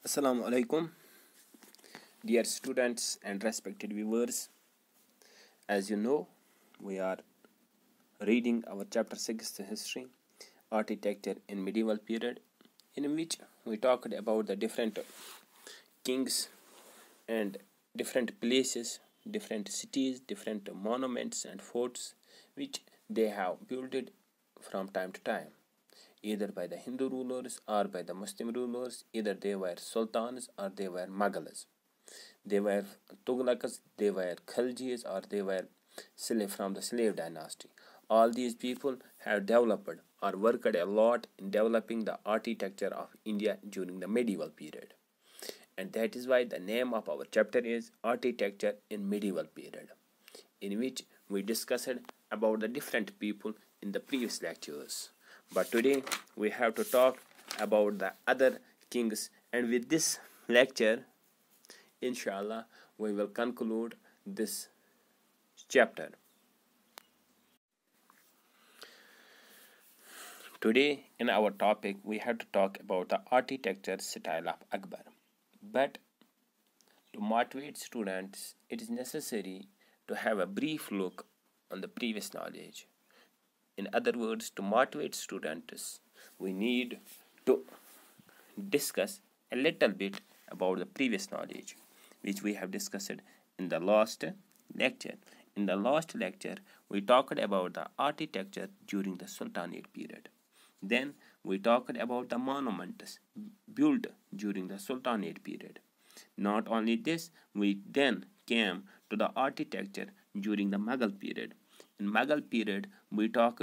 Assalamu alaikum, dear students and respected viewers. As you know, we are reading our chapter 6 history, architecture in medieval period, in which we talked about the different kings and different places, different cities, different monuments and forts which they have built from time to time, either by the Hindu rulers or by the Muslim rulers. Either they were sultans or they were Mughals. They were Tughlaqs, they were Khaljis, or they were from the slave dynasty. All these people have developed or worked a lot in developing the architecture of India during the medieval period. And that is why the name of our chapter is Architecture in Medieval Period, in which we discussed about the different people in the previous lectures. But today we have to talk about the other kings, and with this lecture, inshallah, we will conclude this chapter. Today in our topic we have to talk about the architecture style of Akbar. But to motivate students, it is necessary to have a brief look on the previous knowledge. In other words, to motivate students, we need to discuss a little bit about the previous knowledge, which we have discussed in the last lecture. In the last lecture, we talked about the architecture during the Sultanate period. Then we talked about the monuments built during the Sultanate period. Not only this, we then came to the architecture during the Mughal period. In Mughal period, we talked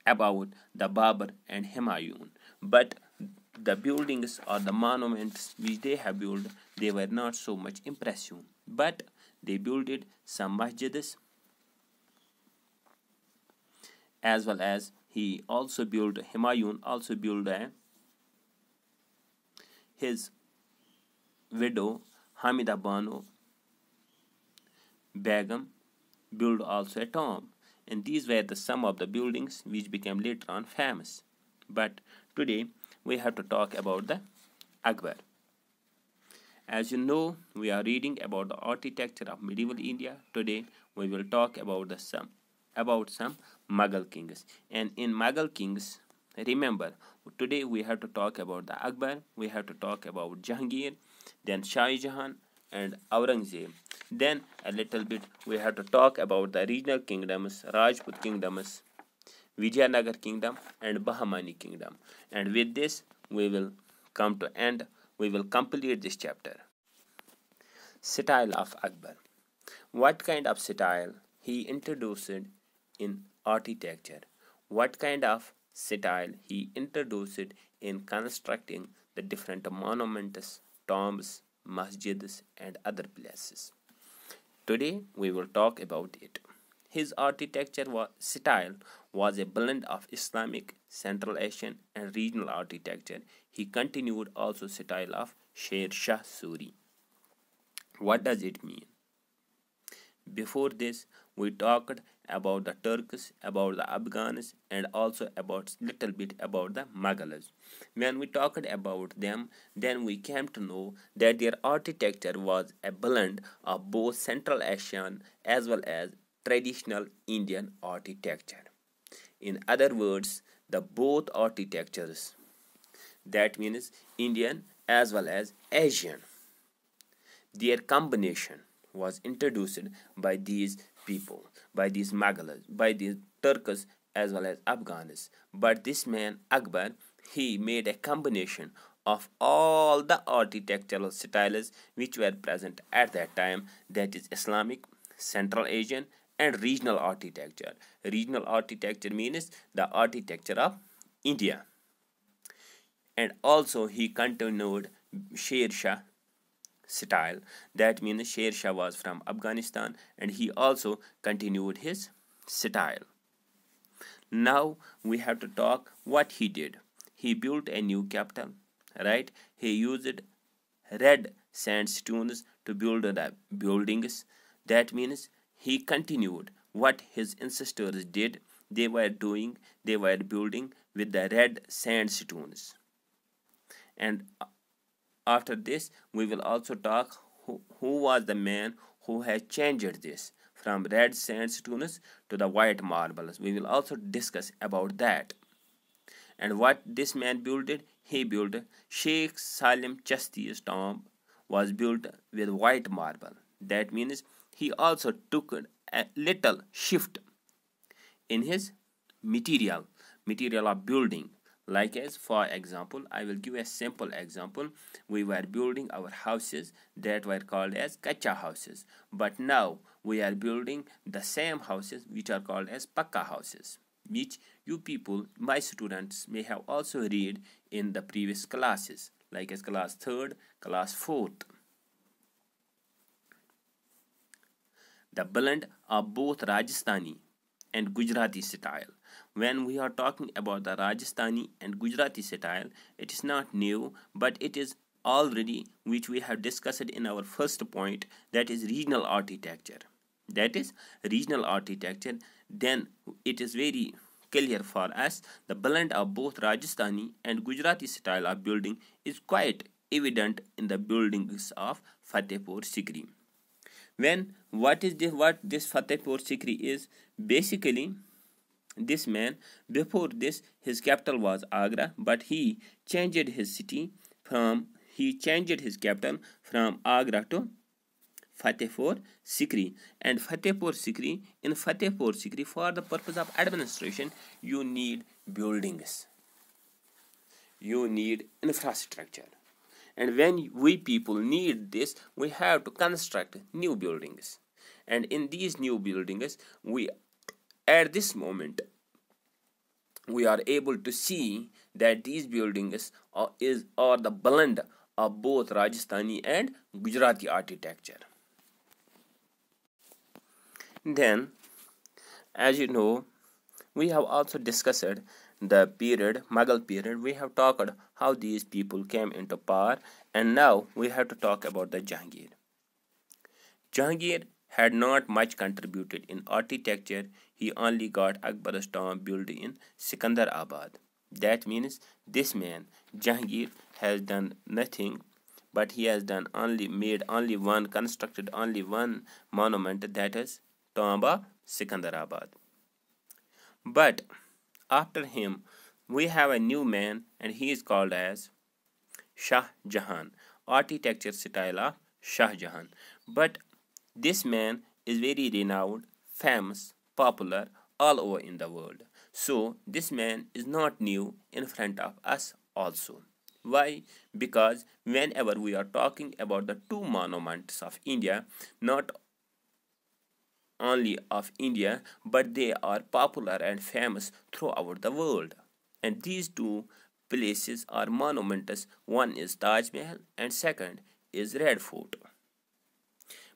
about the Babur and Humayun, but the buildings or the monuments which they have built, they were not so much impressive, but they built some masjids, as well as Humayun also built his widow Hamida Banu Begum built also a tomb, and these were some of the buildings which became later on famous. But today we have to talk about the Akbar. As you know, we are reading about the architecture of medieval India. Today we will talk about some Mughal kings. And in Mughal kings, remember, today we have to talk about the Akbar, we have to talk about Jahangir, then Shah Jahan and Aurangzeb. Then a little bit we have to talk about the regional kingdoms, Rajput kingdoms, Vijayanagar kingdom and Bahmani kingdom. And with this we will come to end. We will complete this chapter. Style of Akbar. What kind of style he introduced in architecture? What kind of style he introduced in constructing the different monuments, tombs, masjids and other places? Today we will talk about it. His architecture style was a blend of Islamic, Central Asian and regional architecture. He continued also style of Sher Shah Suri. What does it mean? Before this, we talked about the Turks, about the Afghans, and also about little bit about the Mughals. When we talked about them, then we came to know that their architecture was a blend of both Central Asian as well as traditional Indian architecture. In other words, the both architectures, that means Indian as well as Asian, their combination was introduced by these people, by these Mughals, by these Turks as well as Afghans. But this man Akbar, he made a combination of all the architectural styles which were present at that time, that is Islamic, Central Asian and regional architecture. Regional architecture means the architecture of India. And also he continued Sher Shah style, that means Sher Shah was from Afghanistan and he also continued his style. Now we have to talk what he did. He built a new capital, right? He used red sandstones to build the buildings. That means he continued what his ancestors did. They were building with the red sandstones. And after this, we will also talk who was the man who has changed this from red sandstones to the white marbles. We will also discuss about that. And what this man built, he built Sheikh Salim Chisti's tomb was built with white marble. That means he also took a little shift in his material of building. Like as for example, I will give a simple example. We were building our houses that were called as kacha houses, but now we are building the same houses which are called as pakka houses, which you people, my students, may have also read in the previous classes, like as class 3rd, class 4th. The blend of both Rajasthani and Gujarati style. When we are talking about the Rajasthani and Gujarati style, it is not new, but it is already, which we have discussed in our first point, that is regional architecture. That is regional architecture. Then it is very clear for us the blend of both Rajasthani and Gujarati style of building is quite evident in the buildings of Fatehpur Sikri. What this Fatehpur Sikri is? Basically, this man, before this, his capital was Agra, but he changed his capital from Agra to Fatehpur Sikri. And Fatehpur Sikri, for the purpose of administration, you need buildings, you need infrastructure. And when we people need this, we have to construct new buildings. And in these new buildings, at this moment, we are able to see that these buildings are the blend of both Rajasthani and Gujarati architecture. Then, as you know, we have also discussed the Mughal period. We have talked how these people came into power, and now we have to talk about the Jahangir. Jahangir had not much contributed in architecture. He only got Akbar's tomb built in Sikandarabad. That means this man, Jahangir, has done nothing, but he has constructed only one monument, that is Tomb of Sikandarabad. But after him, we have a new man, and he is called as Shah Jahan, architecture style of Shah Jahan. But this man is very renowned, famous, popular all over in the world. So this man is not new in front of us also. Why? Because whenever we are talking about the two monuments of India, not only of India, but they are popular and famous throughout the world. And these two places are monuments. One is Taj Mahal and second is Red Fort.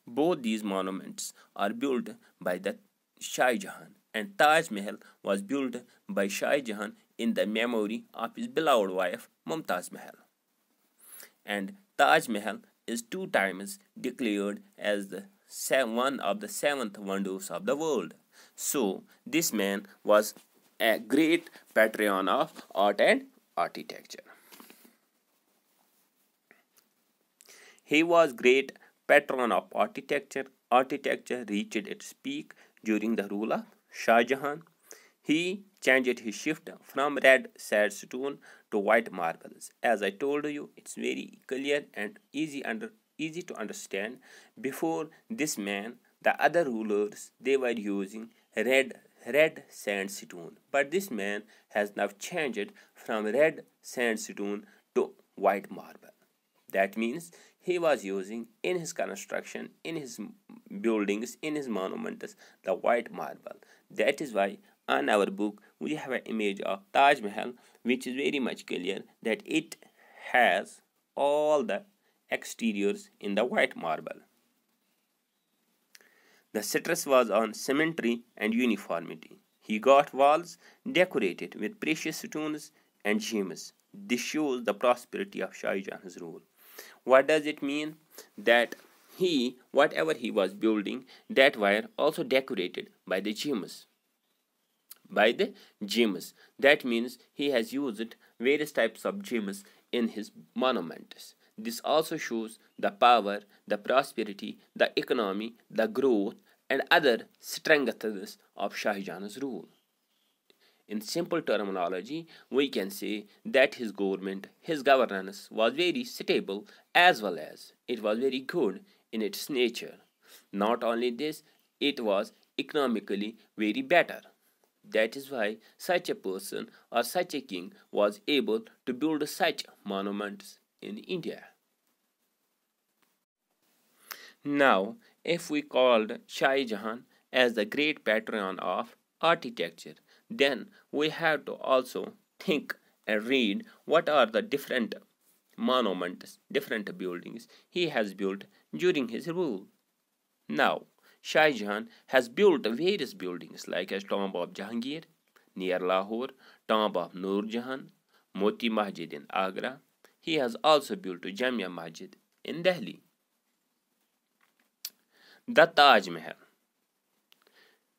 Both these monuments are built by the Shah Jahan, and Taj Mahal was built by Shah Jahan in the memory of his beloved wife Mumtaz Mahal. And Taj Mahal is 2 times declared as one of the 7th wonders of the world. So this man was a great patron of art and architecture. He was great patron of architecture. Architecture reached its peak during the rule of Shah Jahan. He changed his shift from red sandstone to white marbles. As I told you, it's very clear and easy to understand. Before this man, the other rulers, they were using red sandstone, but this man has now changed from red sandstone to white marble. That means he was using in his construction, in his buildings, in his monuments, the white marble. That is why on our book we have an image of Taj Mahal, which is very much clear that it has all the exteriors in the white marble. The stress was on symmetry and uniformity. He got walls decorated with precious stones and gems. This shows the prosperity of Shah Jahan's rule. What does it mean? That whatever he was building, that were also decorated by the gems. That means he has used various types of gems in his monuments. This also shows the power, the prosperity, the economy, the growth, and other strengths of Shah Jahan's rule. In simple terminology, we can say that his government, his governance was very stable as well as it was very good in its nature. Not only this, it was economically very better. That is why such a person or such a king was able to build such monuments in India. Now, if we called Shah Jahan as the great patron of architecture, then we have to also think and read what are the different monuments, different buildings he has built during his rule. Now, Shah Jahan has built various buildings like as Tomb of Jahangir near Lahore, Tomb of Nur Jahan, Moti Masjid in Agra. He has also built Jamia Masjid in Delhi. The Taj Mahal,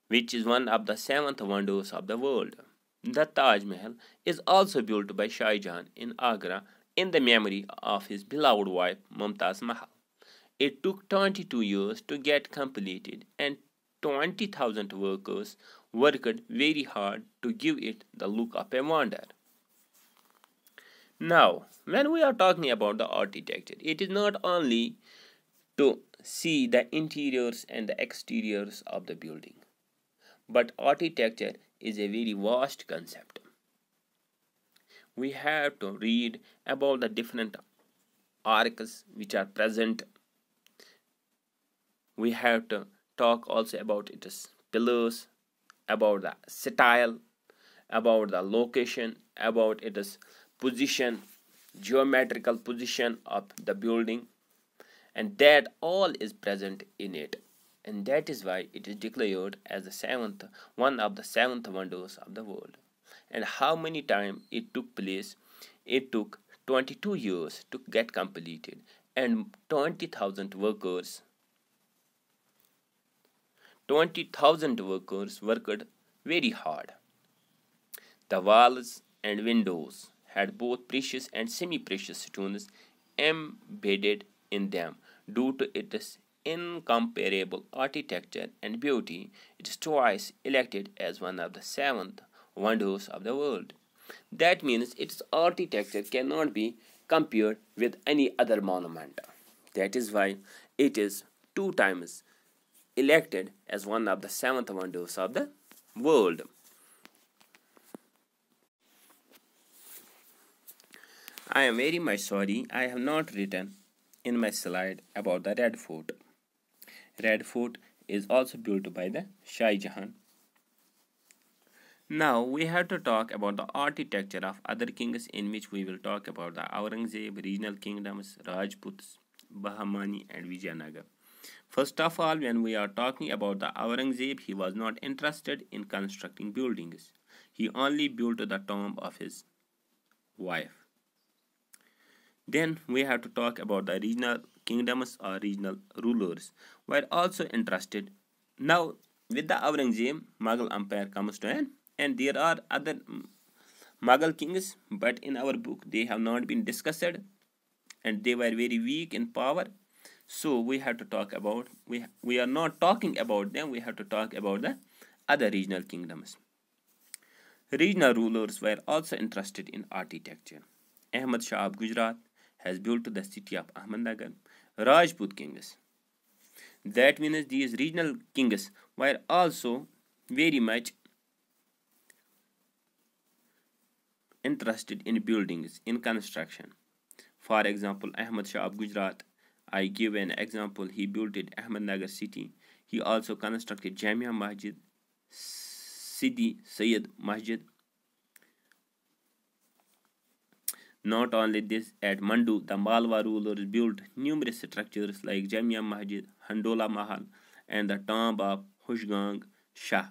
which is one of the seventh wonders of the world. The Taj Mahal is also built by Shah Jahan in Agra in the memory of his beloved wife Mumtaz Mahal. It took 22 years to get completed and 20,000 workers worked very hard to give it the look of a wonder. Now, when we are talking about the architecture, it is not only to see the interiors and the exteriors of the building, but architecture is a very vast concept. We have to read about the different arcs which are present. We have to talk also about its pillars, about the style, about the location, about its position, geometrical position of the building, and that all is present in it, and that is why it is declared as one of the seventh wonders of the world. And how many times it took place? It took 22 years to get completed, and 20,000 workers worked very hard. The walls and windows had both precious and semi-precious stones embedded in them. Due to its incomparable architecture and beauty, it is twice elected as one of the seventh wonders of the world. That means its architecture cannot be compared with any other monument. That is why it is two times elected as one of the seventh wonders of the world. I am very much sorry I have not written in my slide about the Red Fort. Red Fort is also built by the Shah Jahan. Now we have to talk about the architecture of other kings, in which we will talk about the Aurangzeb, regional kingdoms, Rajputs, Bahmani and Vijayanagar. First of all, when we are talking about the Aurangzeb, he was not interested in constructing buildings. He only built the tomb of his wife. Then we have to talk about the regional kingdoms or regional rulers were also interested. Now with the Aurangzeb, Mughal Empire comes to an end. There are other Mughal kings, but in our book they have not been discussed and they were very weak in power. So we have to talk about, we are not talking about them, we have to talk about the other regional kingdoms. Regional rulers were also interested in architecture. Ahmad Shah of Gujarat has built the city of Ahmednagar. Rajput kings, that means these regional kings were also very much interested in buildings, in construction. For example, Ahmad Shah of Gujarat, I give an example, he built Ahmednagar city. He also constructed Jamia Masjid, Sidi Sayyid Masjid. Not only this, at Mandu, the Malwa rulers built numerous structures like Jamia Masjid, Handola Mahal, and the tomb of Hushgang Shah.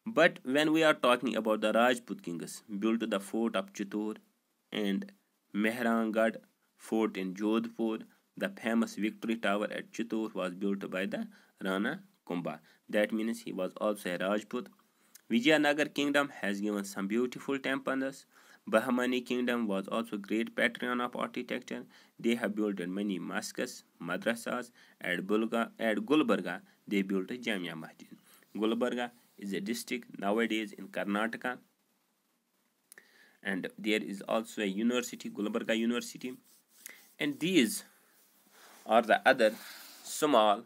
But when we are talking about the Rajput kings, built the fort of Chittor and Mehrangarh fort in Jodhpur, the famous victory tower at Chittor was built by the Rana Kumbha. That means he was also a Rajput. Vijayanagar kingdom has given some beautiful temples. Bahmani kingdom was also great patron of architecture. They have built many mosques, madrasas. At Gulbarga, they built a Jamia Masjid. Gulbarga is a district nowadays in Karnataka, and there is also a university, Gulbarga University. And these are the other small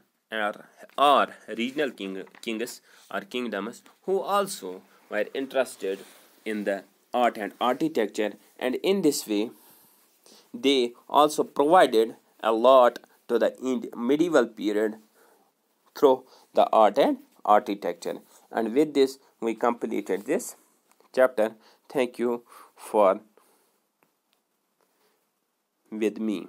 or regional kings or kingdoms who also were interested in the art and architecture, and in this way they also provided a lot to the medieval period through the art and architecture. And with this we completed this chapter. Thank you for with me.